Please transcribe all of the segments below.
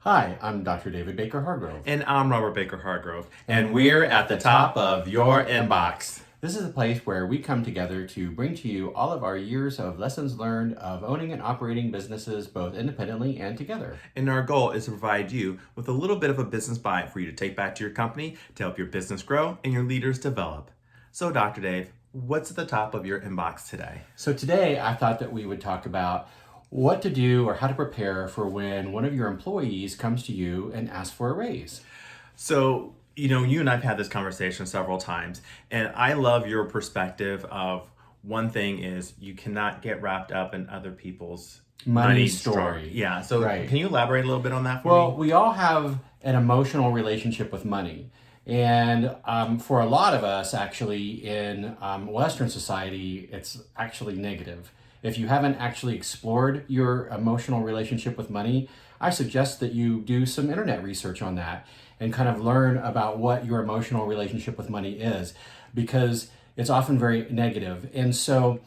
Hi, I'm Dr. David Baker Hargrove. And I'm Robert Baker Hargrove, and we're at the top of your inbox. This is a place where we come together to bring to you all of our years of lessons learned of owning and operating businesses both independently and together. And our goal is to provide you with a little bit of a business bite for you to take back to your company to help your business grow and your leaders develop. So, Dr. Dave, what's at the top of your inbox today? So today I thought that we would talk about what to do or how to prepare for when one of your employees comes to you and asks for a raise. So, you and I've had this conversation several times, and I love your perspective of one thing is you cannot get wrapped up in other people's Money story. Yeah, so Right. Can you elaborate a little bit on that for Well, me? we all have an emotional relationship with money. And for a lot of us, actually, in Western society, it's actually negative. If you haven't actually explored your emotional relationship with money, I suggest that you do some internet research on that and kind of learn about what your emotional relationship with money is, because it's often very negative. And so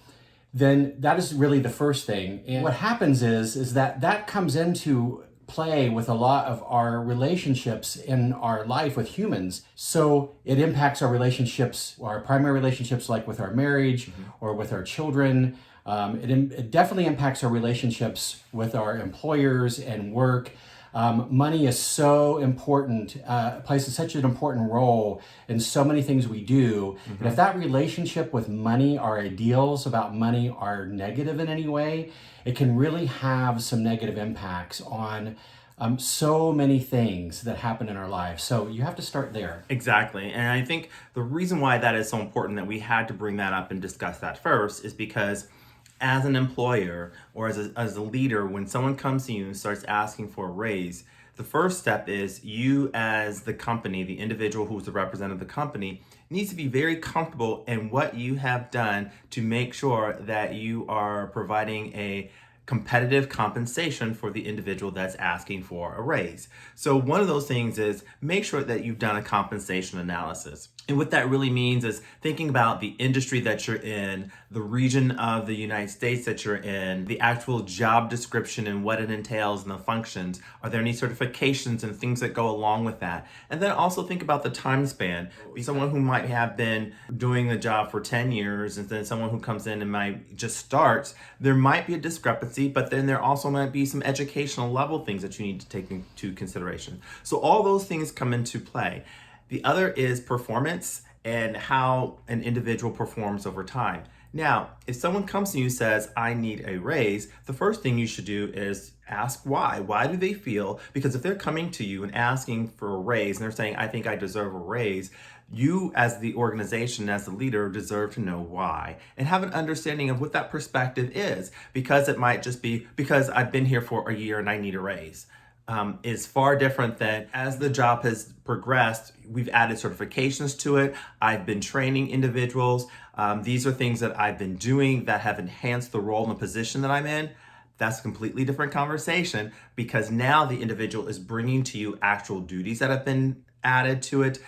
then that is really the first thing. And what happens is that comes into play with a lot of our relationships in our life with humans. So it impacts our relationships, our primary relationships, like with our marriage or with our children. It definitely impacts our relationships with our employers and work. Money is so important, plays such an important role in so many things we do. And if that relationship with money, our ideals about money are negative in any way, it can really have some negative impacts on so many things that happen in our lives. So you have to start there. Exactly. And I think the reason why that is so important that we had to bring that up and discuss that first is because as an employer or as a leader, when someone comes to you and starts asking for a raise, the first step is you as the company, the individual who's the representative of the company, needs to be very comfortable in what you have done to make sure that you are providing a competitive compensation for the individual that's asking for a raise. So one of those things is make sure that you've done a compensation analysis. And what that really means is thinking about the industry that you're in, the region of the United States that you're in, the actual job description and what it entails and the functions. Are there any certifications and things that go along with that? And then also think about the time span. Someone who might have been doing the job for 10 years and then someone who comes in and might just starts, there might be a discrepancy, but then there also might be some educational level things that you need to take into consideration. So all those things come into play. The other is performance and how an individual performs over time. Now, if someone comes to you and says, I need a raise, the first thing you should do is ask why. Why do they feel? Because if they're coming to you and asking for a raise and they're saying, I think I deserve a raise, you as the organization, as the leader, deserve to know why and have an understanding of what that perspective is, because it might just be because I've been here for a year and I need a raise. Is far different than as the job has progressed, we've added certifications to it. I've been training individuals. These are things that I've been doing that have enhanced the role and the position that I'm in. That's a completely different conversation because now the individual is bringing to you actual duties that have been added to it.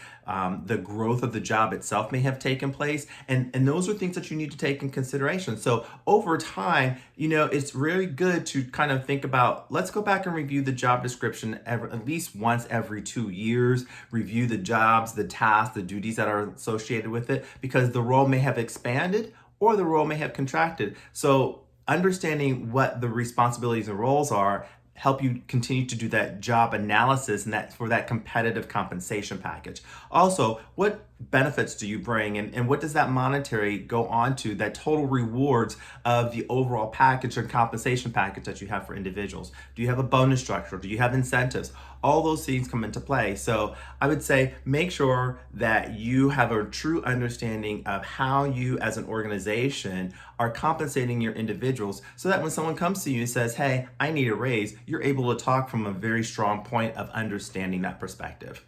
The growth of the job itself may have taken place. And those are things that you need to take in consideration. So over time, it's really good to kind of think about, let's go back and review the job description at least once every 2 years, review the jobs, the tasks, the duties that are associated with it, because the role may have expanded or the role may have contracted. So understanding what the responsibilities and roles are help you continue to do that job analysis and that for that competitive compensation package. Also, what benefits do you bring and what does that monetary go on to, that total rewards of the overall package or compensation package that you have for individuals? Do you have a bonus structure? Do you have incentives? All those things come into play. So I would say make sure that you have a true understanding of how you as an organization are compensating your individuals so that when someone comes to you and says, hey, I need a raise, you're able to talk from a very strong point of understanding that perspective.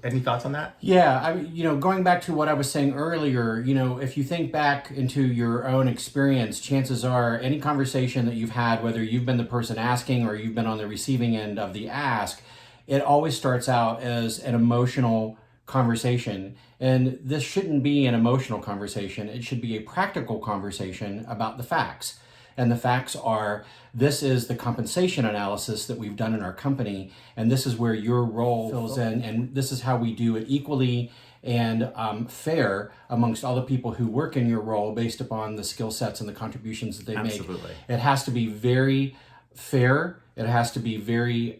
Any thoughts on that? Yeah, going back to what I was saying earlier, if you think back into your own experience, chances are any conversation that you've had, whether you've been the person asking or you've been on the receiving end of the ask, it always starts out as an emotional conversation. And this shouldn't be an emotional conversation. It should be a practical conversation about the facts. And the facts are, this is the compensation analysis that we've done in our company, and this is where your role fills in, and this is how we do it equally and fair amongst all the people who work in your role based upon the skill sets and the contributions that they Absolutely. make. It has to be very fair. It has to be very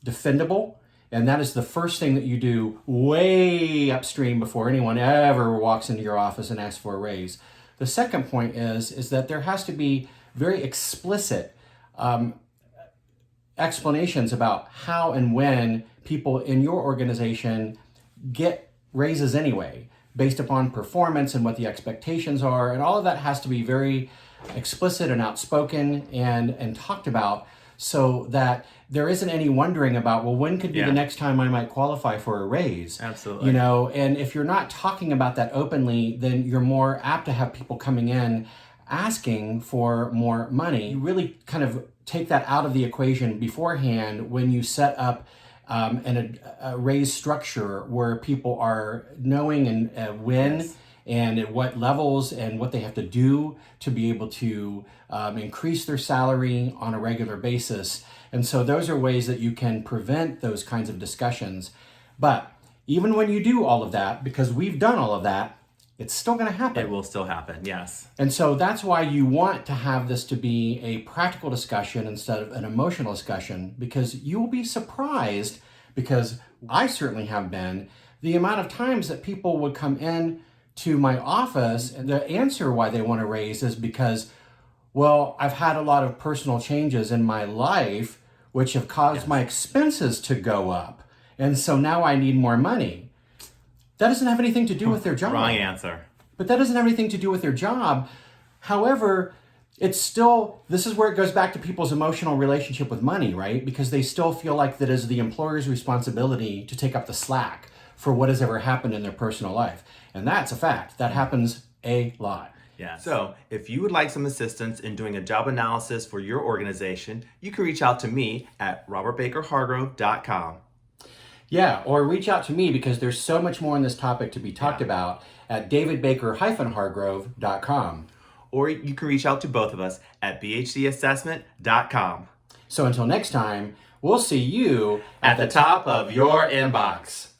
defendable. And that is the first thing that you do way upstream before anyone ever walks into your office and asks for a raise. The second point is that there has to be very explicit explanations about how and when people in your organization get raises anyway, based upon performance and what the expectations are. And all of that has to be very explicit and outspoken and talked about, so that there isn't any wondering about, well, when could be the next time I might qualify for a raise? Absolutely. You know, and if you're not talking about that openly, then you're more apt to have people coming in asking for more money. You really kind of take that out of the equation beforehand when you set up a raise structure where people are knowing and when and at what levels and what they have to do to be able to increase their salary on a regular basis. And so those are ways that you can prevent those kinds of discussions. But even when you do all of that, because we've done all of that, it's still going to happen. It will still happen, yes. And so that's why you want to have this to be a practical discussion instead of an emotional discussion, because you will be surprised, because I certainly have been, the amount of times that people would come in to my office and the answer why they want to raise is because, well, I've had a lot of personal changes in my life which have caused my expenses to go up. And so now I need more money. That doesn't have anything to do with their job. Wrong answer. But that doesn't have anything to do with their job. However, it's still, this is where it goes back to people's emotional relationship with money, right? Because they still feel like that is the employer's responsibility to take up the slack for what has ever happened in their personal life. And that's a fact. That happens a lot. Yeah. So if you would like some assistance in doing a job analysis for your organization, you can reach out to me at robertbakerhargrove.com. Yeah, or reach out to me, because there's so much more on this topic to be talked about at davidbaker-hargrove.com. Or you can reach out to both of us at bhdassessment.com. So until next time, we'll see you at the top of your inbox.